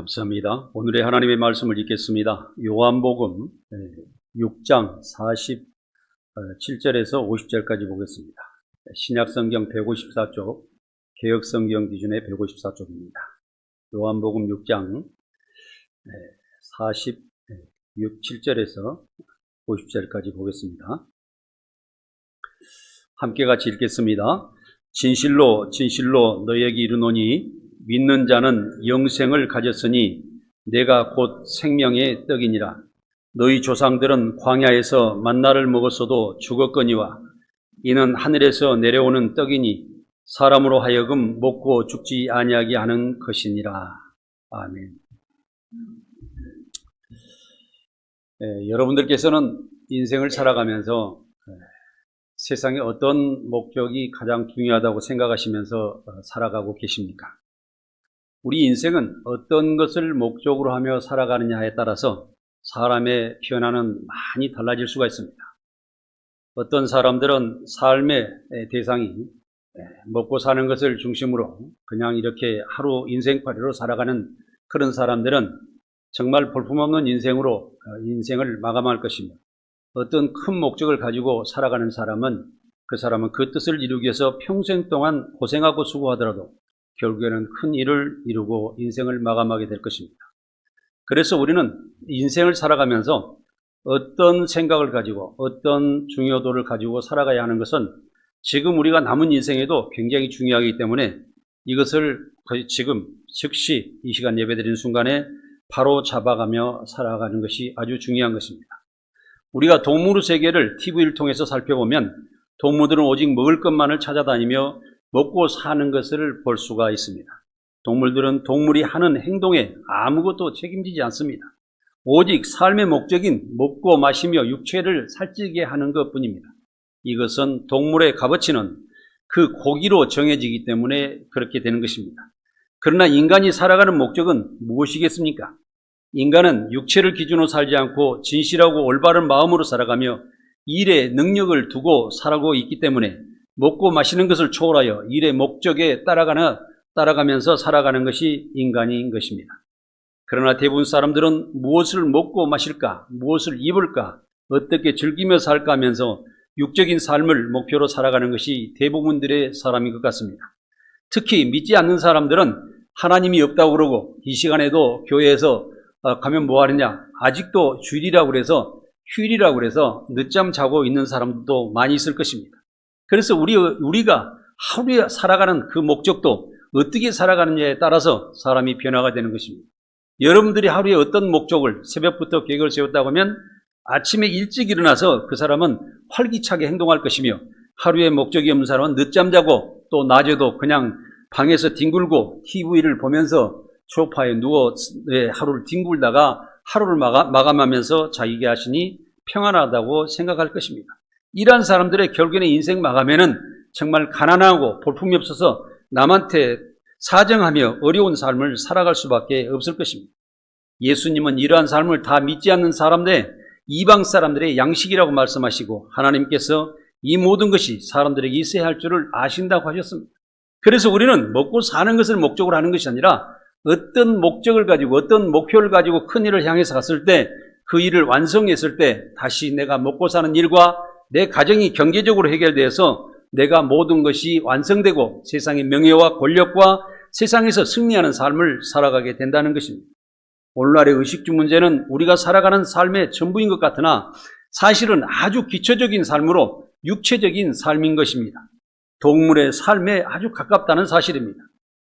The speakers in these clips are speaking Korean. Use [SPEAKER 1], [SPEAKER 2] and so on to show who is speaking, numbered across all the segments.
[SPEAKER 1] 감사합니다. 오늘의 하나님의 말씀을 읽겠습니다. 요한복음 6장 47절에서 50절까지 보겠습니다. 신약성경 154쪽, 개역성경 기준의 154쪽입니다. 요한복음 6장 47절에서 50절까지 보겠습니다. 함께 같이 읽겠습니다. 진실로 진실로 너희에게 이르노니 믿는 자는 영생을 가졌으니 내가 곧 생명의 떡이니라. 너희 조상들은 광야에서 만나를 먹었어도 죽었거니와 이는 하늘에서 내려오는 떡이니 사람으로 하여금 먹고 죽지 아니하게 하는 것이니라. 아멘. 여러분들께서는 인생을 살아가면서 세상에 어떤 목적이 가장 중요하다고 생각하시면서 살아가고 계십니까? 우리 인생은 어떤 것을 목적으로 하며 살아가느냐에 따라서 사람의 변화는 많이 달라질 수가 있습니다. 어떤 사람들은 삶의 대상이 먹고 사는 것을 중심으로 그냥 이렇게 하루 인생팔이로 살아가는 그런 사람들은 정말 볼품없는 인생으로 인생을 마감할 것입니다. 어떤 큰 목적을 가지고 살아가는 사람은 그 뜻을 이루기 위해서 평생 동안 고생하고 수고하더라도 결국에는 큰 일을 이루고 인생을 마감하게 될 것입니다. 그래서 우리는 인생을 살아가면서 어떤 생각을 가지고 어떤 중요도를 가지고 살아가야 하는 것은 지금 우리가 남은 인생에도 굉장히 중요하기 때문에 이것을 지금 즉시 이 시간 예배드리는 순간에 바로 잡아가며 살아가는 것이 아주 중요한 것입니다. 우리가 동물 세계를 TV를 통해서 살펴보면 동물들은 오직 먹을 것만을 찾아다니며 먹고 사는 것을 볼 수가 있습니다. 동물들은 동물이 하는 행동에 아무것도 책임지지 않습니다. 오직 삶의 목적인 먹고 마시며 육체를 살찌게 하는 것뿐입니다. 이것은 동물의 값어치는 그 고기로 정해지기 때문에 그렇게 되는 것입니다. 그러나 인간이 살아가는 목적은 무엇이겠습니까? 인간은 육체를 기준으로 살지 않고 진실하고 올바른 마음으로 살아가며 일에 능력을 두고 살아가고 있기 때문에 먹고 마시는 것을 초월하여 일의 목적에 따라가면서 살아가는 것이 인간인 것입니다. 그러나 대부분 사람들은 무엇을 먹고 마실까, 무엇을 입을까, 어떻게 즐기며 살까 하면서 육적인 삶을 목표로 살아가는 것이 대부분들의 사람인 것 같습니다. 특히 믿지 않는 사람들은 하나님이 없다고 그러고 이 시간에도 교회에서 가면 뭐 하느냐, 아직도 주일이라고 그래서 휴일이라고 그래서 늦잠 자고 있는 사람들도 많이 있을 것입니다. 그래서 우리가 하루에 살아가는 그 목적도 어떻게 살아가느냐에 따라서 사람이 변화가 되는 것입니다. 여러분들이 하루에 어떤 목적을 새벽부터 계획을 세웠다고 하면 아침에 일찍 일어나서 그 사람은 활기차게 행동할 것이며 하루에 목적이 없는 사람은 늦잠 자고 또 낮에도 그냥 방에서 뒹굴고 TV를 보면서 소파에 누워 하루를 뒹굴다가 하루를 마감하면서 자기가 하시니 평안하다고 생각할 것입니다. 이러한 사람들의 결국에는 인생 마감에는 정말 가난하고 볼품이 없어서 남한테 사정하며 어려운 삶을 살아갈 수밖에 없을 것입니다. 예수님은 이러한 삶을 다 믿지 않는 사람들, 이방 사람들의 양식이라고 말씀하시고 하나님께서 이 모든 것이 사람들에게 있어야 할 줄을 아신다고 하셨습니다. 그래서 우리는 먹고 사는 것을 목적으로 하는 것이 아니라 어떤 목적을 가지고 어떤 목표를 가지고 큰 일을 향해서 갔을 때 그 일을 완성했을 때 다시 내가 먹고 사는 일과 내 가정이 경제적으로 해결돼서 내가 모든 것이 완성되고 세상의 명예와 권력과 세상에서 승리하는 삶을 살아가게 된다는 것입니다. 오늘날의 의식주 문제는 우리가 살아가는 삶의 전부인 것 같으나 사실은 아주 기초적인 삶으로 육체적인 삶인 것입니다. 동물의 삶에 아주 가깝다는 사실입니다.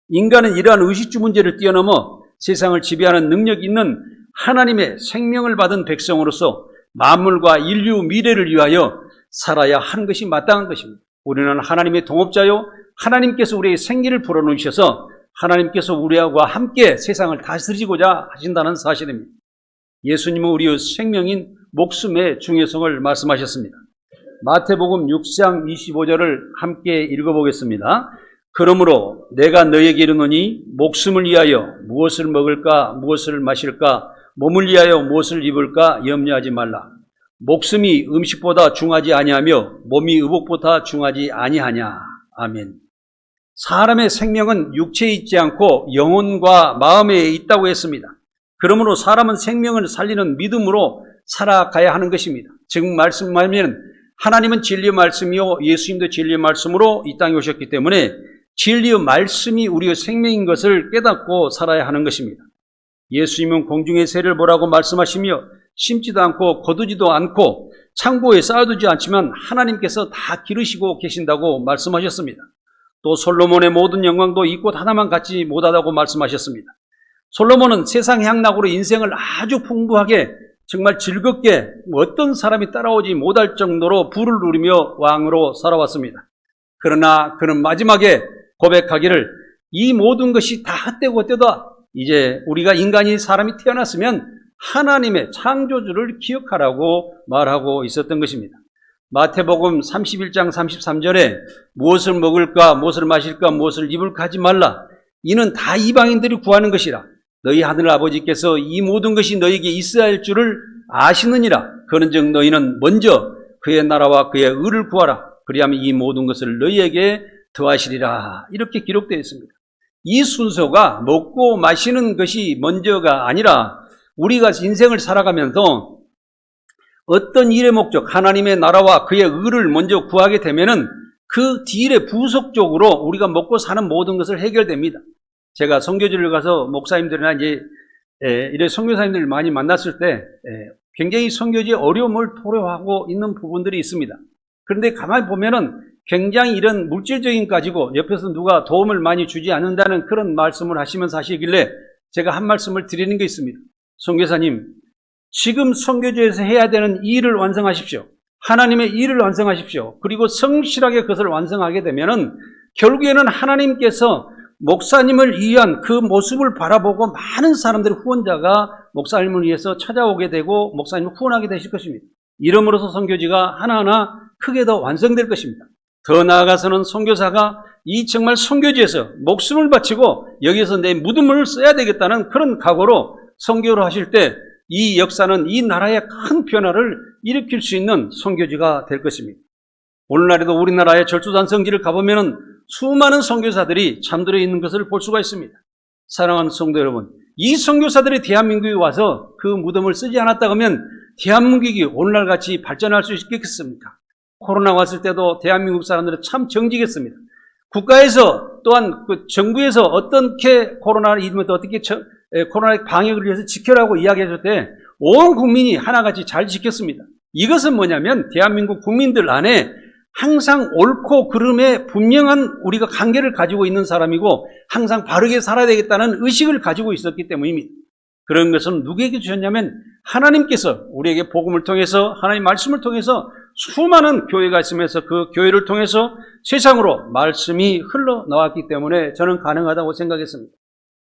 [SPEAKER 1] 인간은 이러한 의식주 문제를 뛰어넘어 세상을 지배하는 능력 있는 하나님의 생명을 받은 백성으로서 만물과 인류 미래를 위하여 살아야 하는 것이 마땅한 것입니다. 우리는 하나님의 동업자요, 하나님께서 우리의 생기를 불어넣으셔서 하나님께서 우리와 함께 세상을 다스리고자 하신다는 사실입니다. 예수님은 우리의 생명인 목숨의 중요성을 말씀하셨습니다. 마태복음 6장 25절을 함께 읽어보겠습니다. 그러므로 내가 너희에게 이르노니 목숨을 위하여 무엇을 먹을까, 무엇을 마실까, 몸을 위하여 무엇을 입을까 염려하지 말라. 목숨이 음식보다 중하지 아니하며 몸이 의복보다 중하지 아니하냐. 아멘. 사람의 생명은 육체에 있지 않고 영혼과 마음에 있다고 했습니다. 그러므로 사람은 생명을 살리는 믿음으로 살아가야 하는 것입니다. 즉 말씀하면 하나님은 진리의 말씀이요 예수님도 진리의 말씀으로 이 땅에 오셨기 때문에 진리의 말씀이 우리의 생명인 것을 깨닫고 살아야 하는 것입니다. 예수님은 공중의 새를 보라고 말씀하시며 심지도 않고 거두지도 않고 창고에 쌓아두지 않지만 하나님께서 다 기르시고 계신다고 말씀하셨습니다. 또 솔로몬의 모든 영광도 이 꽃 하나만 갖지 못하다고 말씀하셨습니다. 솔로몬은 세상 향락으로 인생을 아주 풍부하게 정말 즐겁게 어떤 사람이 따라오지 못할 정도로 부를 누리며 왕으로 살아왔습니다. 그러나 그는 마지막에 고백하기를 이 모든 것이 다 헛되고 헛되다. 이제 우리가 인간이 사람이 태어났으면 하나님의 창조주를 기억하라고 말하고 있었던 것입니다. 마태복음 31장 33절에 무엇을 먹을까 무엇을 마실까 무엇을 입을까 하지 말라. 이는 다 이방인들이 구하는 것이라. 너희 하늘 아버지께서 이 모든 것이 너희에게 있어야 할 줄을 아시느니라. 그런즉 너희는 먼저 그의 나라와 그의 의를 구하라. 그리하면 이 모든 것을 너희에게 더하시리라. 이렇게 기록되어 있습니다. 이 순서가 먹고 마시는 것이 먼저가 아니라 우리가 인생을 살아가면서 어떤 일의 목적, 하나님의 나라와 그의 의를 먼저 구하게 되면은 그 뒤에 부속적으로 우리가 먹고 사는 모든 것을 해결됩니다. 제가 선교지를 가서 목사님들이나 이런 선교사님들 많이 만났을 때 굉장히 선교지의 어려움을 토로하고 있는 부분들이 있습니다. 그런데 가만히 보면은 굉장히 이런 물질적인 가지고 옆에서 누가 도움을 많이 주지 않는다는 그런 말씀을 하시면서 하시길래 제가 한 말씀을 드리는 게 있습니다. 선교사님, 지금 선교지에서 해야 되는 일을 완성하십시오. 하나님의 일을 완성하십시오. 그리고 성실하게 그것을 완성하게 되면은 결국에는 하나님께서 목사님을 위한 그 모습을 바라보고 많은 사람들의 후원자가 목사님을 위해서 찾아오게 되고 목사님을 후원하게 되실 것입니다. 이름으로써 선교지가 하나하나 크게 더 완성될 것입니다. 더 나아가서는 선교사가 이 정말 선교지에서 목숨을 바치고 여기서 내 무덤을 써야 되겠다는 그런 각오로 선교를 하실 때 이 역사는 이 나라의 큰 변화를 일으킬 수 있는 선교지가 될 것입니다. 오늘날에도 우리나라의 절주단 성지를 가보면 수많은 선교사들이 잠들어 있는 것을 볼 수가 있습니다. 사랑하는 성도 여러분, 이 선교사들이 대한민국에 와서 그 무덤을 쓰지 않았다 하면 대한민국이 오늘날같이 발전할 수 있겠습니까? 코로나 왔을 때도 대한민국 사람들은 참 정직했습니다. 국가에서 또한 그 정부에서 어떻게 코로나를 이기면서 어떻게 코로나 방역을 위해서 지켜라고 이야기했을 때 온 국민이 하나같이 잘 지켰습니다. 이것은 뭐냐면 대한민국 국민들 안에 항상 옳고 그름에 분명한 우리가 관계를 가지고 있는 사람이고 항상 바르게 살아야 되겠다는 의식을 가지고 있었기 때문입니다. 그런 것은 누구에게 주셨냐면 하나님께서 우리에게 복음을 통해서 하나님 말씀을 통해서 수많은 교회가 있으면서 그 교회를 통해서 세상으로 말씀이 흘러나왔기 때문에 저는 가능하다고 생각했습니다.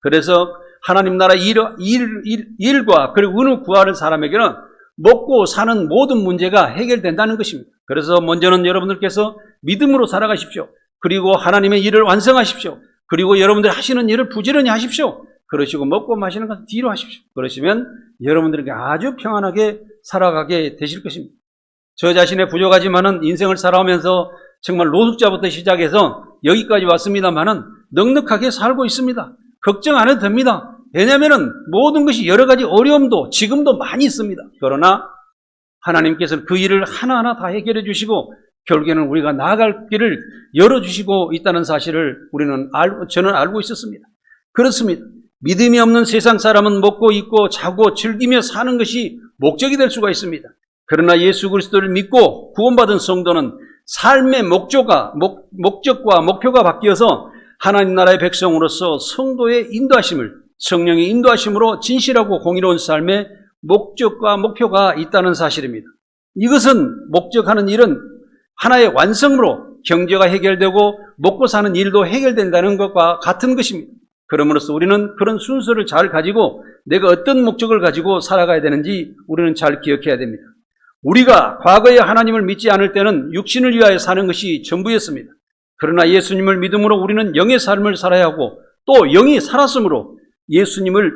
[SPEAKER 1] 그래서 하나님 나라 일과 그리고 은을 구하는 사람에게는 먹고 사는 모든 문제가 해결된다는 것입니다. 그래서 먼저는 여러분들께서 믿음으로 살아가십시오. 그리고 하나님의 일을 완성하십시오. 그리고 여러분들 하시는 일을 부지런히 하십시오. 그러시고 먹고 마시는 것은 뒤로 하십시오. 그러시면 여러분들에게 아주 평안하게 살아가게 되실 것입니다. 저 자신의 부족하지만은 인생을 살아오면서 정말 노숙자부터 시작해서 여기까지 왔습니다만은 넉넉하게 살고 있습니다. 걱정 안 해도 됩니다. 왜냐하면 모든 것이 여러 가지 어려움도 지금도 많이 있습니다. 그러나 하나님께서는 그 일을 하나하나 다 해결해 주시고 결국에는 우리가 나아갈 길을 열어주시고 있다는 사실을 저는 알고 있었습니다. 그렇습니다. 믿음이 없는 세상 사람은 먹고 입고 자고 즐기며 사는 것이 목적이 될 수가 있습니다. 그러나 예수 그리스도를 믿고 구원받은 성도는 삶의 목적과 목표가 바뀌어서 하나님 나라의 백성으로서 성도의 인도하심을 성령의 인도하심으로 진실하고 공의로운 삶의 목적과 목표가 있다는 사실입니다. 이것은 목적하는 일은 하나의 완성으로 경제가 해결되고 먹고 사는 일도 해결된다는 것과 같은 것입니다. 그러므로서 우리는 그런 순서를 잘 가지고 내가 어떤 목적을 가지고 살아가야 되는지 우리는 잘 기억해야 됩니다. 우리가 과거에 하나님을 믿지 않을 때는 육신을 위하여 사는 것이 전부였습니다. 그러나 예수님을 믿음으로 우리는 영의 삶을 살아야 하고 또 영이 살았으므로 예수님을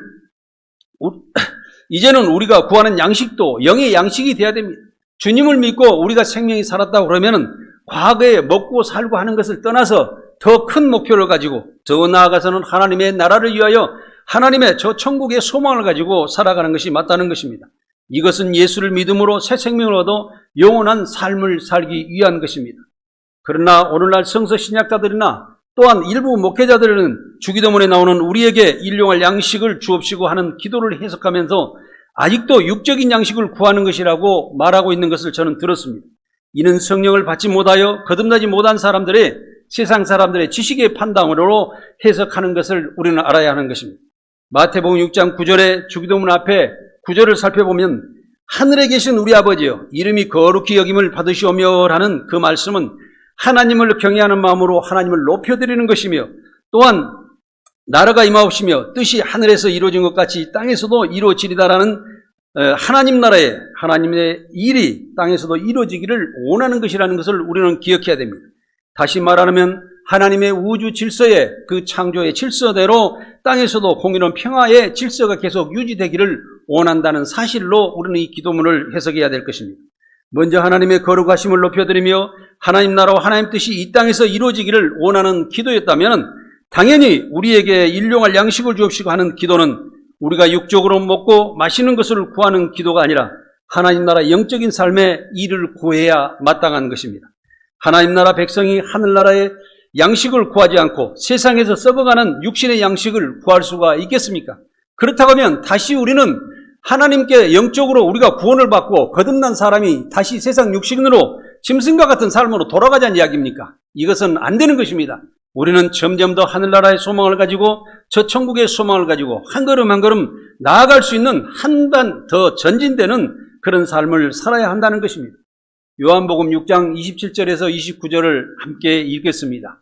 [SPEAKER 1] 이제는 우리가 구하는 양식도 영의 양식이 되어야 됩니다. 주님을 믿고 우리가 생명이 살았다고 그러면은 과거에 먹고 살고 하는 것을 떠나서 더 큰 목표를 가지고 더 나아가서는 하나님의 나라를 위하여 하나님의 저 천국의 소망을 가지고 살아가는 것이 맞다는 것입니다. 이것은 예수를 믿음으로 새 생명을 얻어 영원한 삶을 살기 위한 것입니다. 그러나 오늘날 성서 신약자들이나 또한 일부 목회자들은 주기도문에 나오는 우리에게 일용할 양식을 주옵시고 하는 기도를 해석하면서 아직도 육적인 양식을 구하는 것이라고 말하고 있는 것을 저는 들었습니다. 이는 성령을 받지 못하여 거듭나지 못한 사람들의 세상 사람들의 지식의 판단으로 해석하는 것을 우리는 알아야 하는 것입니다. 마태복음 6장 9절에 주기도문 앞에 9절을 살펴보면 하늘에 계신 우리 아버지여 이름이 거룩히 여김을 받으시오며 라는 그 말씀은 하나님을 경외하는 마음으로 하나님을 높여드리는 것이며 또한 나라가 임하옵시며 뜻이 하늘에서 이루어진 것 같이 땅에서도 이루어지리다라는 하나님 나라의 하나님의 일이 땅에서도 이루어지기를 원하는 것이라는 것을 우리는 기억해야 됩니다. 다시 말하면 하나님의 우주 질서의 그 창조의 질서대로 땅에서도 공의로운 평화의 질서가 계속 유지되기를 원한다는 사실로 우리는 이 기도문을 해석해야 될 것입니다. 먼저 하나님의 거룩하심을 높여드리며 하나님 나라와 하나님 뜻이 이 땅에서 이루어지기를 원하는 기도였다면 당연히 우리에게 일용할 양식을 주옵시고 하는 기도는 우리가 육적으로 먹고 마시는 것을 구하는 기도가 아니라 하나님 나라 영적인 삶의 일을 구해야 마땅한 것입니다. 하나님 나라 백성이 하늘나라의 양식을 구하지 않고 세상에서 썩어가는 육신의 양식을 구할 수가 있겠습니까? 그렇다고 하면 다시 우리는 하나님께 영적으로 우리가 구원을 받고 거듭난 사람이 다시 세상 육신으로 짐승과 같은 삶으로 돌아가자는 이야기입니까? 이것은 안 되는 것입니다. 우리는 점점 더 하늘나라의 소망을 가지고 저 천국의 소망을 가지고 한 걸음 한 걸음 나아갈 수 있는 한 단 더 전진되는 그런 삶을 살아야 한다는 것입니다. 요한복음 6장 27절에서 29절을 함께 읽겠습니다.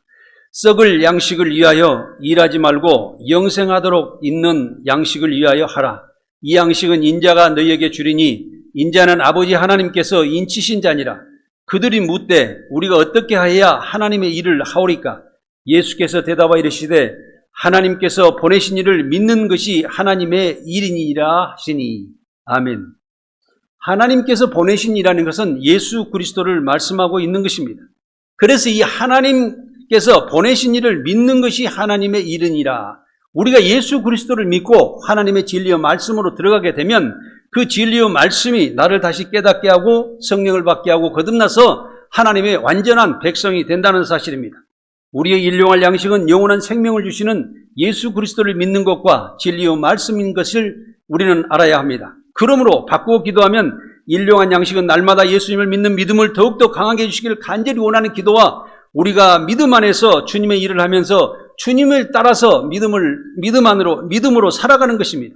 [SPEAKER 1] 썩을 양식을 위하여 일하지 말고 영생하도록 있는 양식을 위하여 하라. 이 양식은 인자가 너희에게 주리니 인자는 아버지 하나님께서 인치신 자니라. 그들이 묻되 우리가 어떻게 하여야 하나님의 일을 하오리까? 예수께서 대답하여 이르시되 하나님께서 보내신 이를 믿는 것이 하나님의 일이니라 하시니. 아멘. 하나님께서 보내신 이라는 것은 예수 그리스도를 말씀하고 있는 것입니다. 그래서 이 하나님께서 보내신 이를 믿는 것이 하나님의 일이니라. 우리가 예수 그리스도를 믿고 하나님의 진리의 말씀으로 들어가게 되면 그 진리의 말씀이 나를 다시 깨닫게 하고 성령을 받게 하고 거듭나서 하나님의 완전한 백성이 된다는 사실입니다. 우리의 일용할 양식은 영원한 생명을 주시는 예수 그리스도를 믿는 것과 진리의 말씀인 것을 우리는 알아야 합니다. 그러므로 바꾸어 기도하면 일용한 양식은 날마다 예수님을 믿는 믿음을 더욱더 강하게 해주시기를 간절히 원하는 기도와 우리가 믿음 안에서 주님의 일을 하면서 주님을 따라서 믿음으로 살아가는 것입니다.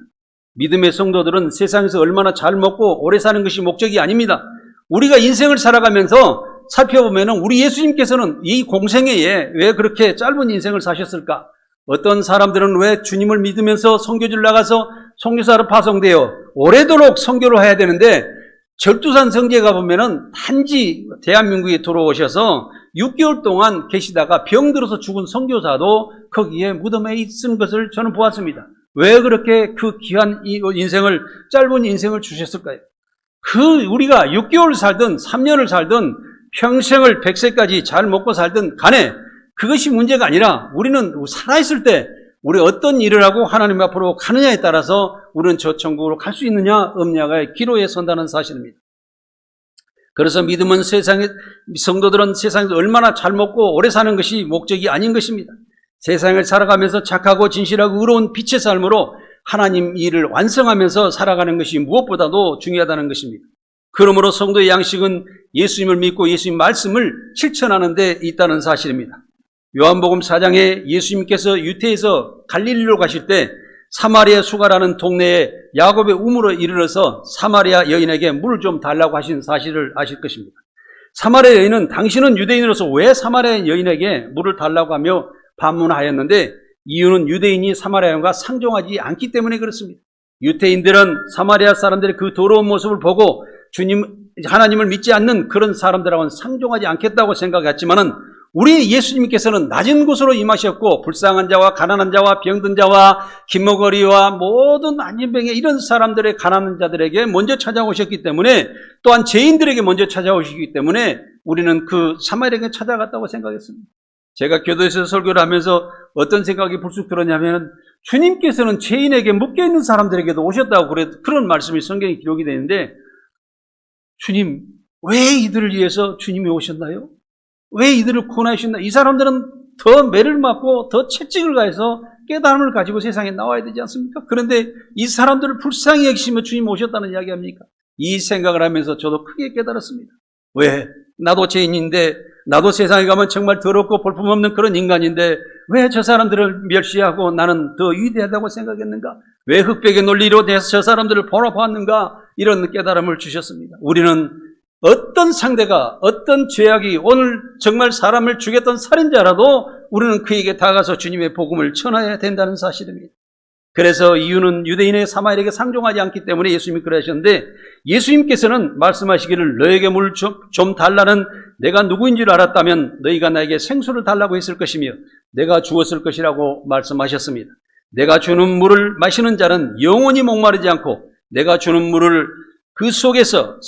[SPEAKER 1] 믿음의 성도들은 세상에서 얼마나 잘 먹고 오래 사는 것이 목적이 아닙니다. 우리가 인생을 살아가면서 살펴보면 우리 예수님께서는 이 공생애에 왜 그렇게 짧은 인생을 사셨을까? 어떤 사람들은 왜 주님을 믿으면서 선교지를 나가서 선교사로 파송되어 오래도록 선교를 해야 되는데 절두산 성지에 가보면 단지 대한민국에 들어오셔서 6개월 동안 계시다가 병들어서 죽은 선교사도 거기에 무덤에 있은 것을 저는 보았습니다. 왜 그렇게 그 귀한 인생을 짧은 인생을 주셨을까요? 우리가 6개월 살든 3년을 살든 평생을 100세까지 잘 먹고 살든 간에 그것이 문제가 아니라 우리는 살아있을 때 우리 어떤 일을 하고 하나님 앞으로 가느냐에 따라서 우리는 저 천국으로 갈 수 있느냐 없느냐가 기로에 선다는 사실입니다. 그래서 믿음은 성도들은 세상에서 얼마나 잘 먹고 오래 사는 것이 목적이 아닌 것입니다. 세상을 살아가면서 착하고 진실하고 의로운 빛의 삶으로 하나님 일을 완성하면서 살아가는 것이 무엇보다도 중요하다는 것입니다. 그러므로 성도의 양식은 예수님을 믿고 예수님 말씀을 실천하는 데 있다는 사실입니다. 요한복음 4장에 예수님께서 유태에서 갈릴리로 가실 때 사마리아 수가라는 동네에 야곱의 우물에 이르러서 사마리아 여인에게 물을 좀 달라고 하신 사실을 아실 것입니다. 사마리아 여인은 당신은 유대인으로서 왜 사마리아 여인에게 물을 달라고 하며 반문하였는데 이유는 유대인이 사마리아 여인과 상종하지 않기 때문에 그렇습니다. 유대인들은 사마리아 사람들의 그 더러운 모습을 보고 하나님을 믿지 않는 그런 사람들하고는 상종하지 않겠다고 생각했지만은 우리 예수님께서는 낮은 곳으로 임하셨고 불쌍한 자와 가난한 자와 병든 자와 긴머거리와 모든 안진병의 이런 사람들의 가난한 자들에게 먼저 찾아오셨기 때문에 또한 죄인들에게 먼저 찾아오시기 때문에 우리는 그 사마리아에게 찾아갔다고 생각했습니다. 제가 교도에서 설교를 하면서 어떤 생각이 불쑥 들었냐면 주님께서는 죄인에게 묶여있는 사람들에게도 오셨다고 그런 말씀이 성경에 기록이 되는데 주님, 왜 이들을 위해서 주님이 오셨나요? 왜 이들을 구원하셨나? 이 사람들은 더 매를 맞고 더 채찍을 가해서 깨달음을 가지고 세상에 나와야 되지 않습니까? 그런데 이 사람들을 불쌍히 여기시며 주님 오셨다는 이야기합니까? 이 생각을 하면서 저도 크게 깨달았습니다. 왜? 나도 죄인인데, 나도 세상에 가면 정말 더럽고 볼품없는 그런 인간인데 왜 저 사람들을 멸시하고 나는 더 위대하다고 생각했는가? 왜 흑백의 논리로 저 사람들을 보아봤는가? 이런 깨달음을 주셨습니다. 우리는 어떤 상대가, 어떤 죄악이 오늘 정말 사람을 죽였던 살인자라도 우리는 그에게 다가가서 주님의 복음을 전해야 된다는 사실입니다. 그래서 이유는 유대인의 사마리아에게 상종하지 않기 때문에 예수님이 그러셨는데 예수님께서는 말씀하시기를 너에게 물 좀 달라는 내가 누구인 줄 알았다면 너희가 나에게 생수를 달라고 했을 것이며 내가 주었을 것이라고 말씀하셨습니다. 내가 주는 물을 마시는 자는 영원히 목마르지 않고 내가 주는 물을 그 속에서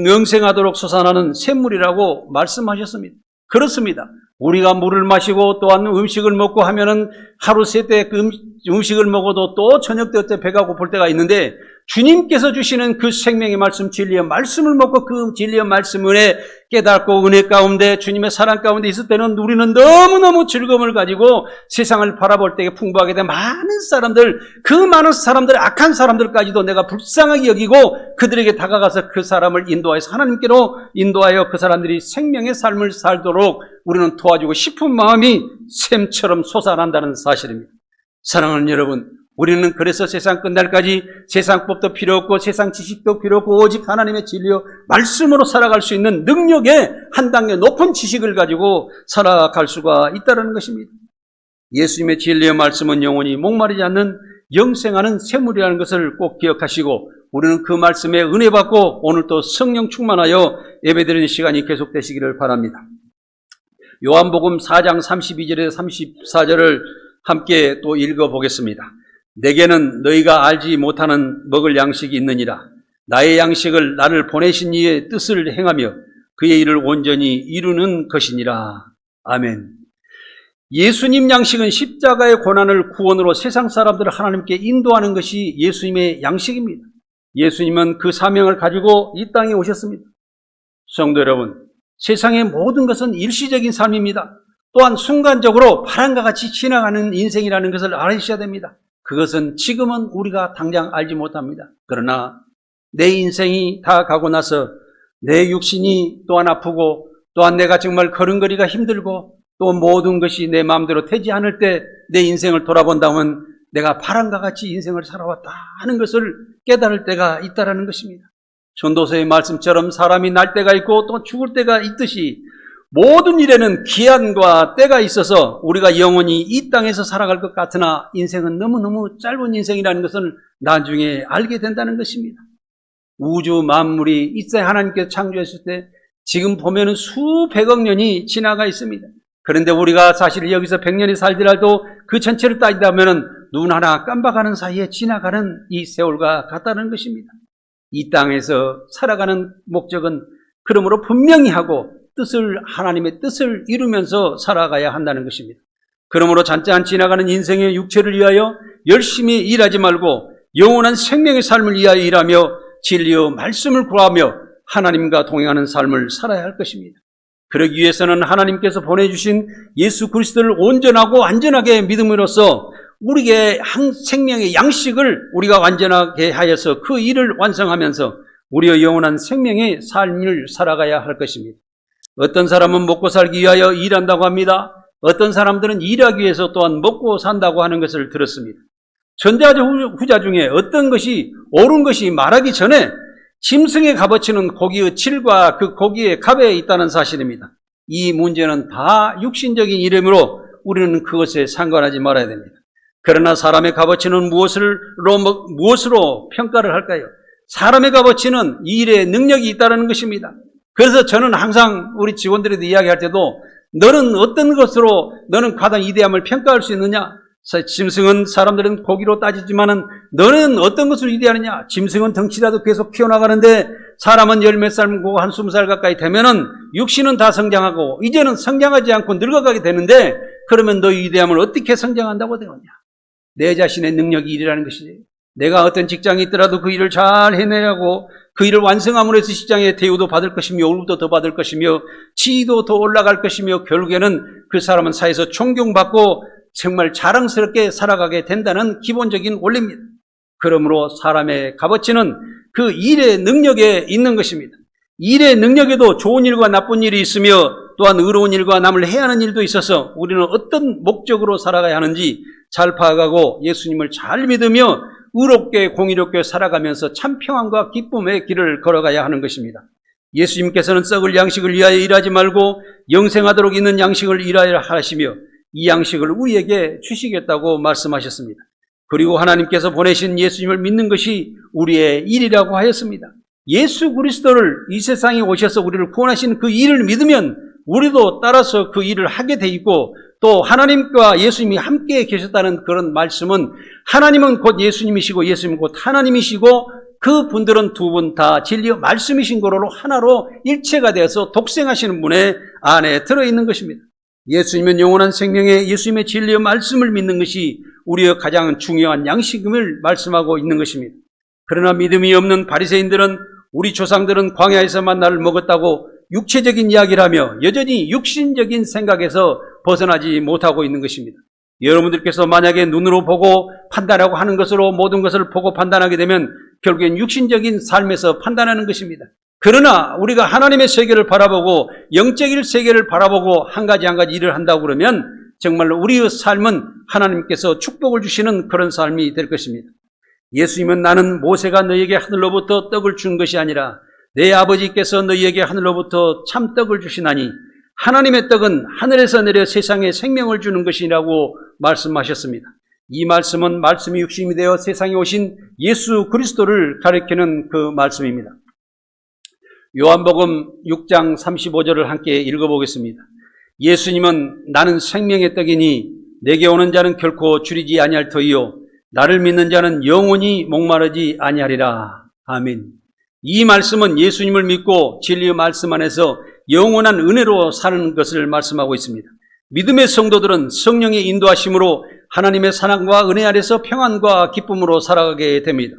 [SPEAKER 1] 영생하도록 솟아나는 샘물이라고 말씀하셨습니다. 그렇습니다. 우리가 물을 마시고 또한 음식을 먹고 하면은 하루 세 때 그 음식을 먹어도 또 저녁 때 배가 고플 때가 있는데 주님께서 주시는 그 생명의 말씀, 진리의 말씀을 먹고 그 진리의 말씀을 깨닫고 은혜 가운데 주님의 사랑 가운데 있을 때는 우리는 너무너무 즐거움을 가지고 세상을 바라볼 때에 풍부하게 된 많은 사람들, 그 많은 사람들, 악한 사람들까지도 내가 불쌍하게 여기고 그들에게 다가가서 그 사람을 인도하여서 하나님께로 인도하여 그 사람들이 생명의 삶을 살도록 우리는 도와주고 싶은 마음이 샘처럼 솟아난다는 사실입니다. 사랑하는 여러분, 우리는 그래서 세상 끝날까지 세상 법도 필요 없고 세상 지식도 필요 없고 오직 하나님의 진리요 말씀으로 살아갈 수 있는 능력의 한 단계 높은 지식을 가지고 살아갈 수가 있다는 것입니다. 예수님의 진리의 말씀은 영원히 목마르지 않는 영생하는 샘물이라는 것을 꼭 기억하시고 우리는 그 말씀에 은혜 받고 오늘 또 성령 충만하여 예배드리는 시간이 계속되시기를 바랍니다. 요한복음 4장 32절에서 34절을 함께 또 읽어보겠습니다. 내게는 너희가 알지 못하는 먹을 양식이 있느니라. 나의 양식을 나를 보내신 이의 뜻을 행하며 그의 일을 온전히 이루는 것이니라. 아멘. 예수님 양식은 십자가의 고난을 구원으로 세상 사람들을 하나님께 인도하는 것이 예수님의 양식입니다. 예수님은 그 사명을 가지고 이 땅에 오셨습니다. 성도 여러분, 세상의 모든 것은 일시적인 삶입니다. 또한 순간적으로 바람과 같이 지나가는 인생이라는 것을 알으셔야 됩니다. 그것은 지금은 우리가 당장 알지 못합니다. 그러나 내 인생이 다 가고 나서 내 육신이 또한 아프고 또한 내가 정말 걸음걸이가 힘들고 또 모든 것이 내 마음대로 되지 않을 때 내 인생을 돌아본다면 내가 바람과 같이 인생을 살아왔다 하는 것을 깨달을 때가 있다는 것입니다. 전도서의 말씀처럼 사람이 날 때가 있고 또 죽을 때가 있듯이 모든 일에는 기한과 때가 있어서 우리가 영원히 이 땅에서 살아갈 것 같으나 인생은 너무너무 짧은 인생이라는 것을 나중에 알게 된다는 것입니다. 우주 만물이 이때 하나님께서 창조했을 때 지금 보면은 수백억 년이 지나가 있습니다. 그런데 우리가 사실 여기서 100년이 살더라도 그 전체를 따지다면은 눈 하나 깜박하는 사이에 지나가는 이 세월과 같다는 것입니다. 이 땅에서 살아가는 목적은 그러므로 분명히 하고 하나님의 뜻을 이루면서 살아가야 한다는 것입니다. 그러므로 잔잔 지나가는 인생의 육체를 위하여 열심히 일하지 말고 영원한 생명의 삶을 위하여 일하며 진리의 말씀을 구하며 하나님과 동행하는 삶을 살아야 할 것입니다. 그러기 위해서는 하나님께서 보내주신 예수 그리스도를 온전하고 안전하게 믿음으로써 우리의 생명의 양식을 우리가 완전하게 하여서 그 일을 완성하면서 우리의 영원한 생명의 삶을 살아가야 할 것입니다. 어떤 사람은 먹고 살기 위하여 일한다고 합니다. 어떤 사람들은 일하기 위해서 또한 먹고 산다고 하는 것을 들었습니다. 전자 후자 중에 어떤 것이 옳은 것이 말하기 전에 짐승의 값어치는 고기의 질과 그 고기의 값에 있다는 사실입니다. 이 문제는 다 육신적인 이름으로 우리는 그것에 상관하지 말아야 됩니다. 그러나 사람의 값어치는 무엇으로 평가를 할까요? 사람의 값어치는 이 일에 능력이 있다는 것입니다. 그래서 저는 항상 우리 직원들에게 이야기할 때도 너는 어떤 것으로 너는 가장 위대함을 평가할 수 있느냐? 짐승은 사람들은 고기로 따지지만은 너는 어떤 것으로 위대하느냐? 짐승은 덩치라도 계속 키워나가는데 사람은 열 몇 살고 한 20살 가까이 되면은 육신은 다 성장하고 이제는 성장하지 않고 늙어가게 되는데 그러면 너희 위대함을 어떻게 성장한다고 되느냐? 내 자신의 능력이 일이라는 것이지. 내가 어떤 직장에 있더라도 그 일을 잘 해내라고 그 일을 완성함으로 해서 시장에 대우도 받을 것이며 월급도 더 받을 것이며 지위도 더 올라갈 것이며 결국에는 그 사람은 사회에서 존경받고 정말 자랑스럽게 살아가게 된다는 기본적인 원리입니다. 그러므로 사람의 값어치는 그 일의 능력에 있는 것입니다. 일의 능력에도 좋은 일과 나쁜 일이 있으며 또한 의로운 일과 남을 해야 하는 일도 있어서 우리는 어떤 목적으로 살아가야 하는지 잘 파악하고 예수님을 잘 믿으며 의롭게 공의롭게 살아가면서 참 평안과 기쁨의 길을 걸어가야 하는 것입니다. 예수님께서는 썩을 양식을 위하여 일하지 말고 영생하도록 있는 양식을 일하여 하시며 이 양식을 우리에게 주시겠다고 말씀하셨습니다. 그리고 하나님께서 보내신 예수님을 믿는 것이 우리의 일이라고 하였습니다. 예수 그리스도를 이 세상에 오셔서 우리를 구원하신 그 일을 믿으면 우리도 따라서 그 일을 하게 돼 있고 또 하나님과 예수님이 함께 계셨다는 그런 말씀은 하나님은 곧 예수님이시고 예수님은 곧 하나님이시고 그 분들은 두 분 다 진리의 말씀이신 거로 하나로 일체가 되어서 독생하시는 분의 안에 들어있는 것입니다. 예수님은 영원한 생명에 예수님의 진리의 말씀을 믿는 것이 우리의 가장 중요한 양식임을 말씀하고 있는 것입니다. 그러나 믿음이 없는 바리새인들은 우리 조상들은 광야에서 만나를 먹었다고 육체적인 이야기를 하며 여전히 육신적인 생각에서 벗어나지 못하고 있는 것입니다. 여러분들께서 만약에 눈으로 보고 판단하고 하는 것으로 모든 것을 보고 판단하게 되면 결국엔 육신적인 삶에서 판단하는 것입니다. 그러나 우리가 하나님의 세계를 바라보고 영적인 세계를 바라보고 한 가지 일을 한다고 그러면 정말로 우리의 삶은 하나님께서 축복을 주시는 그런 삶이 될 것입니다. 예수님은 나는 모세가 너희에게 하늘로부터 떡을 준 것이 아니라 내 아버지께서 너희에게 하늘로부터 참 떡을 주시나니 하나님의 떡은 하늘에서 내려 세상에 생명을 주는 것이라고 말씀하셨습니다. 이 말씀은 말씀이 육신이 되어 세상에 오신 예수 그리스도를 가리키는 그 말씀입니다. 요한복음 6장 35절을 함께 읽어보겠습니다. 예수님은 나는 생명의 떡이니 내게 오는 자는 결코 줄이지 아니할 터이요 나를 믿는 자는 영원히 목마르지 아니하리라. 아멘. 이 말씀은 예수님을 믿고 진리의 말씀 안에서 영원한 은혜로 사는 것을 말씀하고 있습니다. 믿음의 성도들은 성령의 인도하심으로 하나님의 사랑과 은혜 아래서 평안과 기쁨으로 살아가게 됩니다.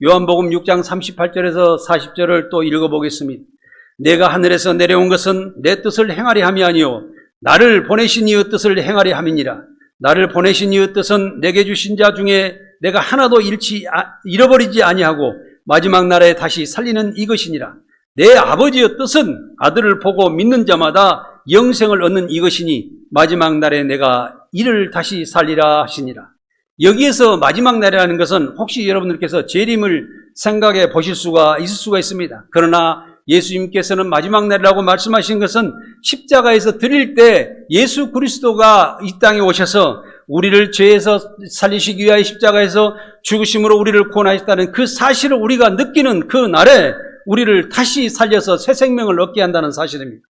[SPEAKER 1] 요한복음 6장 38절에서 40절을 또 읽어보겠습니다. 내가 하늘에서 내려온 것은 내 뜻을 행하려 함이 아니요 나를 보내신 이의 뜻을 행하려 함이니라. 나를 보내신 이의 뜻은 내게 주신 자 중에 내가 하나도 잃어버리지 아니하고 마지막 날에 다시 살리는 이것이니라. 내 아버지의 뜻은 아들을 보고 믿는 자마다 영생을 얻는 이것이니 마지막 날에 내가 이를 다시 살리라 하시니라. 여기에서 마지막 날이라는 것은 혹시 여러분들께서 재림을 생각해 보실 수가 있을 수가 있습니다. 그러나 예수님께서는 마지막 날이라고 말씀하신 것은 십자가에서 드릴 때 예수 그리스도가 이 땅에 오셔서 우리를 죄에서 살리시기 위하여 십자가에서 죽으심으로 우리를 구원하셨다는 그 사실을 우리가 느끼는 그 날에 우리를 다시 살려서 새 생명을 얻게 한다는 사실입니다.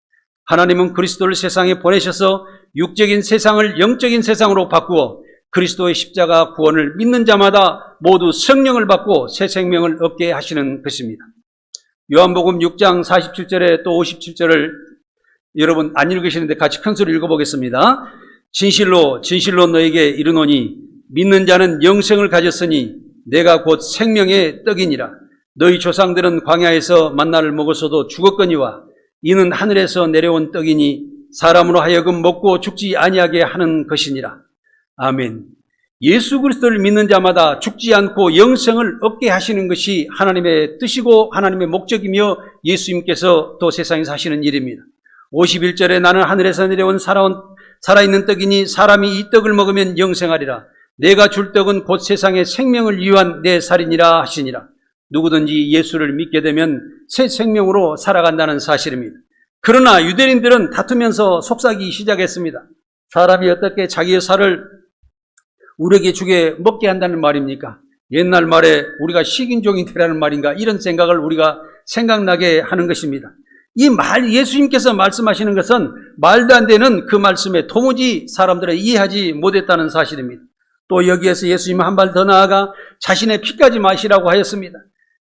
[SPEAKER 1] 하나님은 그리스도를 세상에 보내셔서 육적인 세상을 영적인 세상으로 바꾸어 그리스도의 십자가 구원을 믿는 자마다 모두 성령을 받고 새 생명을 얻게 하시는 것입니다. 요한복음 6장 47절에 또 57절을 여러분 안 읽으시는데 같이 큰 소리 읽어보겠습니다. 진실로 진실로 너에게 이르노니 믿는 자는 영생을 가졌으니 내가 곧 생명의 떡이니라. 너희 조상들은 광야에서 만나를 먹었어도 죽었거니와 이는 하늘에서 내려온 떡이니 사람으로 하여금 먹고 죽지 아니하게 하는 것이니라. 아멘. 예수 그리스도를 믿는 자마다 죽지 않고 영생을 얻게 하시는 것이 하나님의 뜻이고 하나님의 목적이며 예수님께서 또 세상에 사시는 일입니다. 51절에 나는 하늘에서 내려온 살아있는 떡이니 사람이 이 떡을 먹으면 영생하리라. 내가 줄 떡은 곧 세상의 생명을 위한 내 살이니라 하시니라. 누구든지 예수를 믿게 되면 새 생명으로 살아간다는 사실입니다. 그러나 유대인들은 다투면서 속삭이기 시작했습니다. 사람이 어떻게 자기의 살을 우리에게 주게 먹게 한다는 말입니까? 옛날 말에 우리가 식인종이 되라는 말인가 이런 생각을 우리가 생각나게 하는 것입니다. 이 말 예수님께서 말씀하시는 것은 말도 안 되는 그 말씀에 도무지 사람들은 이해하지 못했다는 사실입니다. 또 여기에서 예수님은 한 발 더 나아가 자신의 피까지 마시라고 하였습니다.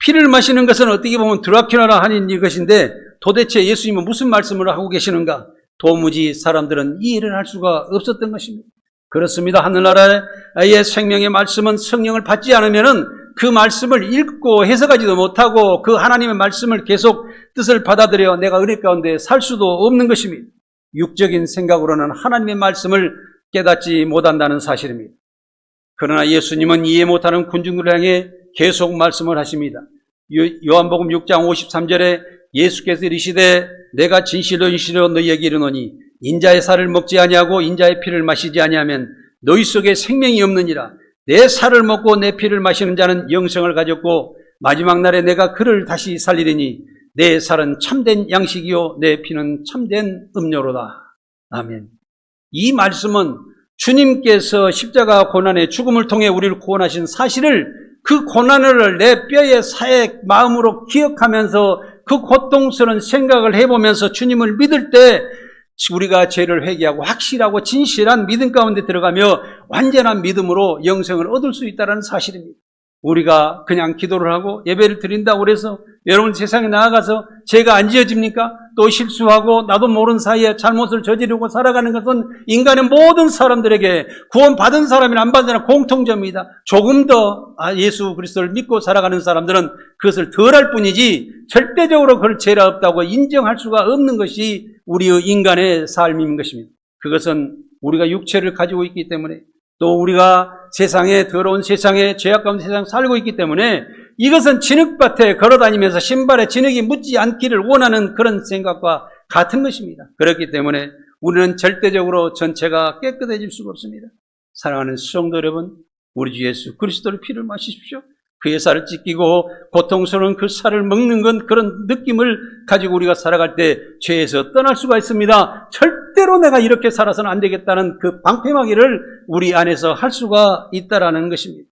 [SPEAKER 1] 피를 마시는 것은 어떻게 보면 드라큘라라 하는 이것인데 도대체 예수님은 무슨 말씀을 하고 계시는가? 도무지 사람들은 이해를 할 수가 없었던 것입니다. 그렇습니다. 하늘나라의 생명의 말씀은 성령을 받지 않으면은 그 말씀을 읽고 해석하지도 못하고 그 하나님의 말씀을 계속 뜻을 받아들여 내가 은혜 가운데 살 수도 없는 것입니다. 육적인 생각으로는 하나님의 말씀을 깨닫지 못한다는 사실입니다. 그러나 예수님은 이해 못하는 군중들을 향해 계속 말씀을 하십니다. 요한복음 6장 53절에 예수께서 이르시되 내가 진실로 진실로 너희에게 이르노니 인자의 살을 먹지 아니하고 인자의 피를 마시지 아니하면 너희 속에 생명이 없느니라. 내 살을 먹고 내 피를 마시는 자는 영생을 가졌고 마지막 날에 내가 그를 다시 살리리니 내 살은 참된 양식이요 내 피는 참된 음료로다. 아멘. 이 말씀은 주님께서 십자가 고난의 죽음을 통해 우리를 구원하신 사실을 그 고난을 내 뼈의 사의 마음으로 기억하면서 그 고통스러운 생각을 해보면서 주님을 믿을 때 우리가 죄를 회개하고 확실하고 진실한 믿음 가운데 들어가며 완전한 믿음으로 영생을 얻을 수 있다는 사실입니다. 우리가 그냥 기도를 하고 예배를 드린다고 그래서 여러분 세상에 나아가서 죄가 안 지어집니까? 또 실수하고 나도 모르는 사이에 잘못을 저지르고 살아가는 것은 인간의 모든 사람들에게 구원받은 사람이나 안 받은 사람 공통점입니다. 조금 더 예수 그리스도를 믿고 살아가는 사람들은 그것을 덜할 뿐이지 절대적으로 그럴 죄가 없다고 인정할 수가 없는 것이 우리의 인간의 삶인 것입니다. 그것은 우리가 육체를 가지고 있기 때문에 또 우리가 세상에 더러운 세상에 죄악 가운데 세상 살고 있기 때문에 이것은 진흙밭에 걸어다니면서 신발에 진흙이 묻지 않기를 원하는 그런 생각과 같은 것입니다. 그렇기 때문에 우리는 절대적으로 전체가 깨끗해질 수가 없습니다. 사랑하는 성도 여러분, 우리 주 예수 그리스도의 피를 마시십시오. 그의 살을 찢기고 고통스러운 그 살을 먹는 건 그런 느낌을 가지고 우리가 살아갈 때 죄에서 떠날 수가 있습니다. 절대로 내가 이렇게 살아서는 안 되겠다는 그 방패막이를 우리 안에서 할 수가 있다라는 것입니다.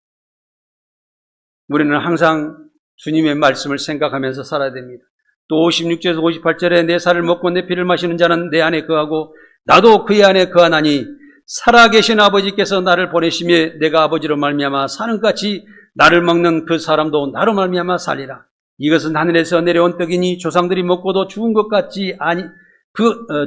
[SPEAKER 1] 우리는 항상 주님의 말씀을 생각하면서 살아야 됩니다. 또 56절에서 58절에 내 살을 먹고 내 피를 마시는 자는 내 안에 거하고 나도 그의 안에 거하나니 살아계신 아버지께서 나를 보내시며 내가 아버지로 말미암아 사는 것 같이 나를 먹는 그 사람도 나로 말미암아 살리라. 이것은 하늘에서 내려온 떡이니 조상들이 먹고도 죽은 것 같지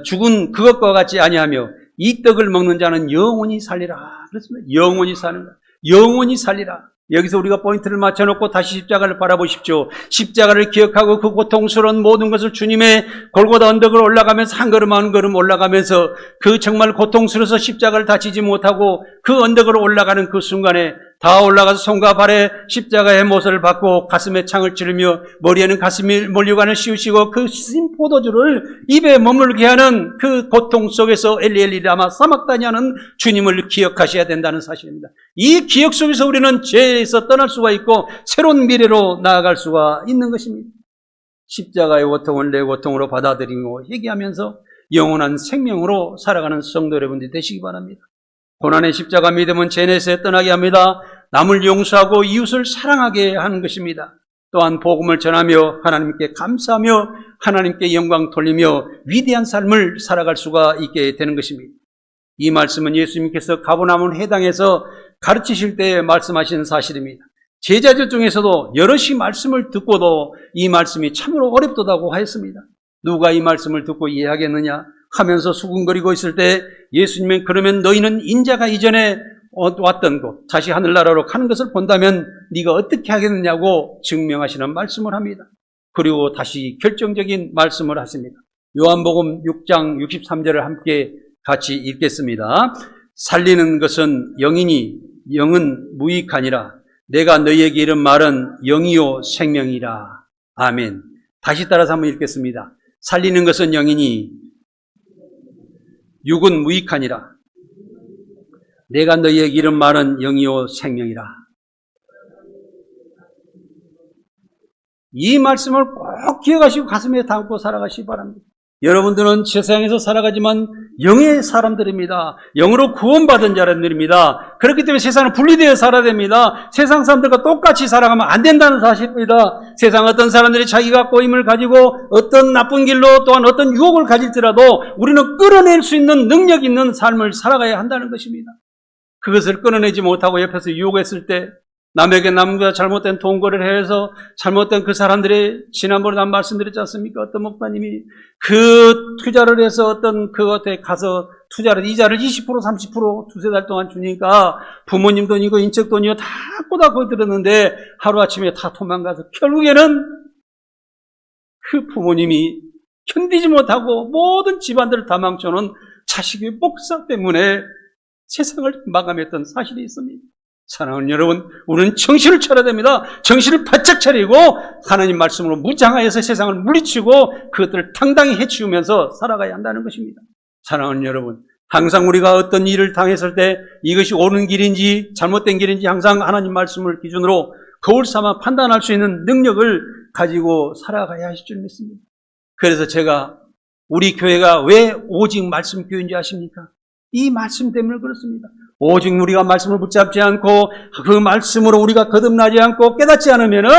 [SPEAKER 1] 죽은 그것과 같지 아니하며 이 떡을 먹는 자는 영원히 살리라. 그렇습니다. 영원히 사는 것. 영원히 살리라. 여기서 우리가 포인트를 맞춰놓고 다시 십자가를 바라보십시오. 십자가를 기억하고 그 고통스러운 모든 것을 주님의 골고다 언덕을 올라가면서 한 걸음 한 걸음 올라가면서 그 정말 고통스러워서 십자가를 다치지 못하고 그 언덕을 올라가는 그 순간에 다 올라가서 손과 발에 십자가의 못을 받고 가슴에 창을 찌르며 머리에는 가슴이 몰려가는 씌우시고 그 신 포도주를 입에 머물게 하는 그 고통 속에서 엘리 라마 사막다니 하는 주님을 기억하셔야 된다는 사실입니다. 이 기억 속에서 우리는 죄에서 떠날 수가 있고 새로운 미래로 나아갈 수가 있는 것입니다. 십자가의 고통을 내 고통으로 받아들이고 회개하면서 영원한 생명으로 살아가는 성도 여러분들이 되시기 바랍니다. 고난의 십자가 믿음은 죄에서 떠나게 합니다. 남을 용서하고 이웃을 사랑하게 하는 것입니다. 또한 복음을 전하며 하나님께 감사하며 하나님께 영광 돌리며 위대한 삶을 살아갈 수가 있게 되는 것입니다. 이 말씀은 예수님께서 가버나움 회당에서 가르치실 때 말씀하신 사실입니다. 제자들 중에서도 여럿이 말씀을 듣고도 이 말씀이 참으로 어렵다고 하였습니다. 누가 이 말씀을 듣고 이해하겠느냐 하면서 수군거리고 있을 때 예수님은 그러면 너희는 인자가 이전에 왔던 곳 다시 하늘나라로 가는 것을 본다면 네가 어떻게 하겠느냐고 증명하시는 말씀을 합니다. 그리고 다시 결정적인 말씀을 하십니다. 요한복음 6장 63절을 함께 같이 읽겠습니다. 살리는 것은 영이니 영은 무익하니라. 내가 너희에게 이른 말은 영이요 생명이라. 아멘. 다시 따라서 한번 읽겠습니다. 살리는 것은 영이니 육은 무익하니라. 내가 너희에게 이른 말은 영이요 생명이라. 이 말씀을 꼭 기억하시고 가슴에 담고 살아가시기 바랍니다. 여러분들은 세상에서 살아가지만 영의 사람들입니다. 영으로 구원받은 자들입니다. 그렇기 때문에 세상은 분리되어 살아야 됩니다. 세상 사람들과 똑같이 살아가면 안 된다는 사실입니다. 세상 어떤 사람들이 자기가 꼬임을 가지고 어떤 나쁜 길로 또한 어떤 유혹을 가질지라도 우리는 끌어낼 수 있는 능력 있는 삶을 살아가야 한다는 것입니다. 그것을 끊어내지 못하고 옆에서 유혹했을 때 남과 잘못된 돈거래를 해서 잘못된 그 사람들의, 지난번에 난 말씀드렸지 않습니까? 어떤 목사님이 그 투자를 해서 어떤 그것에 가서 이자를 20% 30% 두세 달 동안 주니까 부모님 돈이고 인적 돈이고 다 꼬닥꼬닥 들었는데 하루아침에 다 도망가서 결국에는 그 부모님이 견디지 못하고 모든 집안들을 다 망쳐놓은 자식의 목사 때문에 세상을 마감했던 사실이 있습니다. 사랑하는 여러분, 우리는 정신을 차려야 됩니다. 정신을 바짝 차리고 하나님 말씀으로 무장하여서 세상을 물리치고 그것들을 당당히 해치우면서 살아가야 한다는 것입니다. 사랑하는 여러분, 항상 우리가 어떤 일을 당했을 때 이것이 옳은 길인지 잘못된 길인지 항상 하나님 말씀을 기준으로 거울 삼아 판단할 수 있는 능력을 가지고 살아가야 하실 줄 믿습니다. 그래서 제가 우리 교회가 왜 오직 말씀 교회인지 아십니까? 이 말씀 때문에 그렇습니다. 오직 우리가 말씀을 붙잡지 않고 그 말씀으로 우리가 거듭나지 않고 깨닫지 않으면은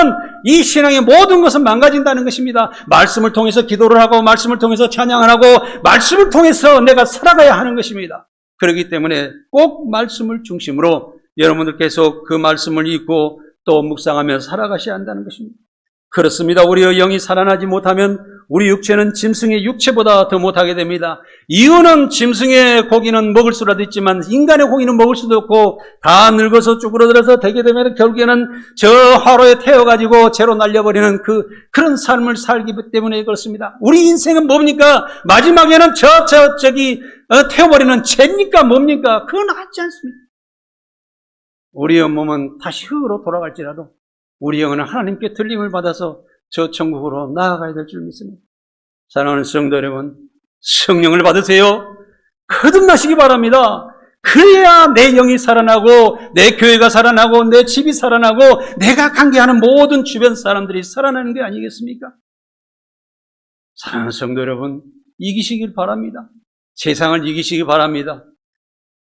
[SPEAKER 1] 이 신앙의 모든 것은 망가진다는 것입니다. 말씀을 통해서 기도를 하고 말씀을 통해서 찬양을 하고 말씀을 통해서 내가 살아가야 하는 것입니다. 그렇기 때문에 꼭 말씀을 중심으로 여러분들 계속 그 말씀을 읽고 또 묵상하며 살아가셔야 한다는 것입니다. 그렇습니다. 우리의 영이 살아나지 못하면 우리 육체는 짐승의 육체보다 더 못하게 됩니다. 이유는 짐승의 고기는 먹을 수라도 있지만 인간의 고기는 먹을 수도 없고 다 늙어서 쭈그러들어서 되게 되면 결국에는 저 화로에 태워가지고 재로 날려버리는 그런 삶을 살기 때문에 그렇습니다. 우리 인생은 뭡니까? 마지막에는 태워버리는 죄입니까? 뭡니까? 그건 하지 않습니다. 우리의 몸은 다시 흙으로 돌아갈지라도 우리 영혼은 하나님께 들림을 받아서 저 천국으로 나아가야 될 줄 믿습니다. 사랑하는 성도 여러분, 성령을 받으세요. 거듭나시기 바랍니다. 그래야 내 영이 살아나고 내 교회가 살아나고 내 집이 살아나고 내가 관계하는 모든 주변 사람들이 살아나는 게 아니겠습니까? 사랑하는 성도 여러분, 이기시길 바랍니다. 세상을 이기시기 바랍니다.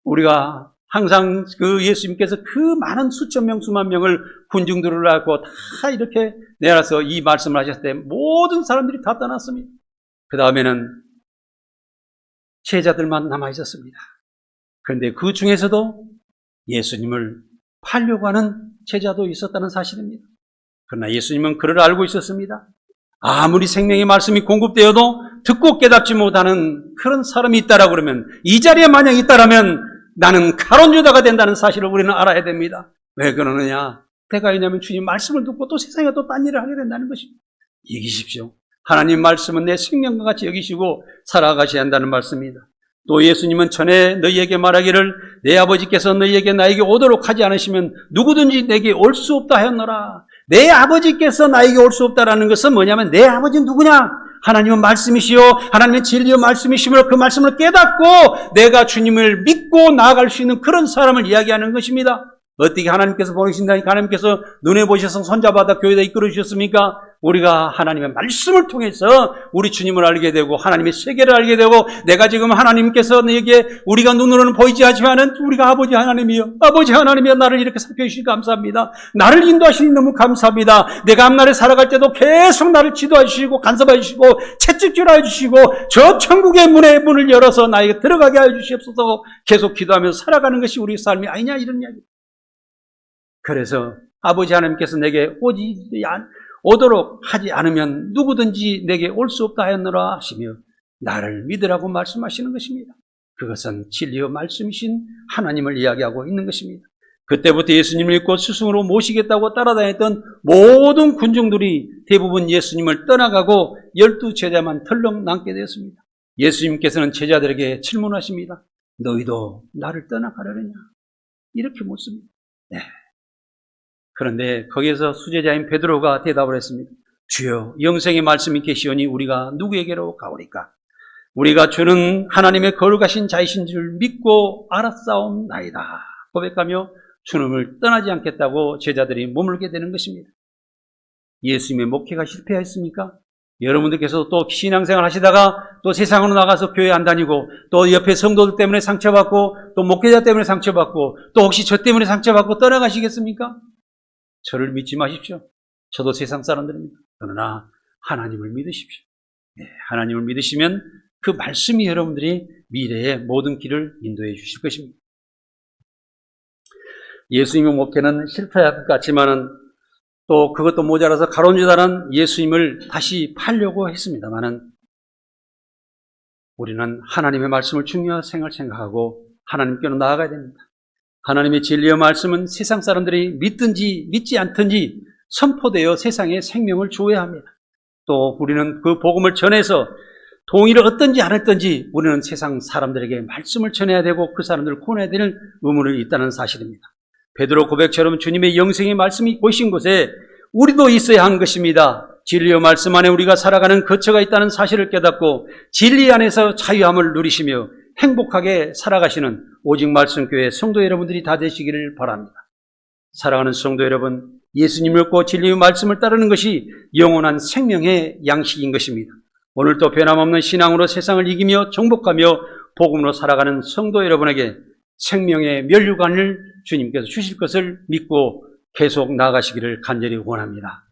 [SPEAKER 1] 우리가 항상 그 예수님께서 그 많은 수천 명, 수만 명을 군중들을 갖고 다 이렇게 내놔서 이 말씀을 하셨을 때 모든 사람들이 다 떠났습니다. 그 다음에는 제자들만 남아 있었습니다. 그런데 그 중에서도 예수님을 팔려고 하는 제자도 있었다는 사실입니다. 그러나 예수님은 그를 알고 있었습니다. 아무리 생명의 말씀이 공급되어도 듣고 깨닫지 못하는 그런 사람이 있다라고 그러면, 이 자리에 만약 있다라면 나는 가론유다가 된다는 사실을 우리는 알아야 됩니다. 왜 그러느냐? 때가 있냐면 주님 말씀을 듣고 또 세상에 또 딴 일을 하게 된다는 것입니다. 이기십시오. 하나님 말씀은 내 생명과 같이 여기시고 살아가셔야 한다는 말씀입니다. 또 예수님은 전에 너희에게 말하기를 내 아버지께서 너희에게 나에게 오도록 하지 않으시면 누구든지 내게 올 수 없다 하였노라. 내 아버지께서 나에게 올 수 없다라는 것은 뭐냐면 내 아버지는 누구냐? 하나님은 말씀이시요 하나님은 진리의 말씀이시므로 그 말씀을 깨닫고 내가 주님을 믿고 나아갈 수 있는 그런 사람을 이야기하는 것입니다. 어떻게 하나님께서 보내신다니까? 하나님께서 눈에 보셔서 손잡아다 교회에 이끌어 주셨습니까? 우리가 하나님의 말씀을 통해서 우리 주님을 알게 되고 하나님의 세계를 알게 되고, 내가 지금 하나님께서 내게 우리가 눈으로는 보이지 않지만은 우리가 아버지 하나님이요, 아버지 하나님이요, 나를 이렇게 살펴주시니 감사합니다. 나를 인도하시니 너무 감사합니다. 내가 앞날에 살아갈 때도 계속 나를 지도해 주시고 간섭해 주시고 채찍질해 주시고 저 천국의 문을 열어서 나에게 들어가게 해 주시옵소서. 계속 기도하면서 살아가는 것이 우리 삶이 아니냐, 이런 이야기. 그래서 아버지 하나님께서 내게 오도록 하지 않으면 누구든지 내게 올 수 없다 하였노라 하시며 나를 믿으라고 말씀하시는 것입니다. 그것은 진리의 말씀이신 하나님을 이야기하고 있는 것입니다. 그때부터 예수님을 믿고 스승으로 모시겠다고 따라다녔던 모든 군중들이 대부분 예수님을 떠나가고 12제자만 털렁 남게 되었습니다. 예수님께서는 제자들에게 질문하십니다. 너희도 나를 떠나가려느냐? 이렇게 묻습니다. 네. 그런데 거기에서 수제자인 베드로가 대답을 했습니다. 주여, 영생의 말씀이 계시오니 우리가 누구에게로 가오리까? 우리가 주는 하나님의 거룩하신 자이신 줄 믿고 알았사옵나이다 고백하며 주님을 떠나지 않겠다고 제자들이 머물게 되는 것입니다. 예수님의 목회가 실패했습니까? 여러분들께서 또 신앙생활 하시다가 또 세상으로 나가서 교회 안 다니고 또 옆에 성도들 때문에 상처받고 또 목회자 때문에 상처받고 또 혹시 저 때문에 상처받고 떠나가시겠습니까? 저를 믿지 마십시오. 저도 세상 사람들입니다. 그러나 하나님을 믿으십시오. 네, 하나님을 믿으시면 그 말씀이 여러분들이 미래의 모든 길을 인도해 주실 것입니다. 예수님의 목회는 실패할 것 같지만은 또 그것도 모자라서 가론유다는 예수님을 다시 팔려고 했습니다만은 우리는 하나님의 말씀을 중요한 생각하고 하나님께로 나아가야 됩니다. 하나님의 진리의 말씀은 세상 사람들이 믿든지 믿지 않든지 선포되어 세상에 생명을 주어야 합니다. 또 우리는 그 복음을 전해서 동의를 얻든지 안 했든지 우리는 세상 사람들에게 말씀을 전해야 되고 그 사람들을 구원해야 되는 의무를 있다는 사실입니다. 베드로 고백처럼 주님의 영생의 말씀이 보이신 곳에 우리도 있어야 하는 것입니다. 진리의 말씀 안에 우리가 살아가는 거처가 있다는 사실을 깨닫고 진리 안에서 자유함을 누리시며 행복하게 살아가시는 오직 말씀 교회 성도 여러분들이 다 되시기를 바랍니다. 사랑하는 성도 여러분, 예수님을 믿고 진리의 말씀을 따르는 것이 영원한 생명의 양식인 것입니다. 오늘도 변함없는 신앙으로 세상을 이기며 정복하며 복음으로 살아가는 성도 여러분에게 생명의 면류관을 주님께서 주실 것을 믿고 계속 나아가시기를 간절히 원합니다.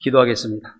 [SPEAKER 1] 기도하겠습니다.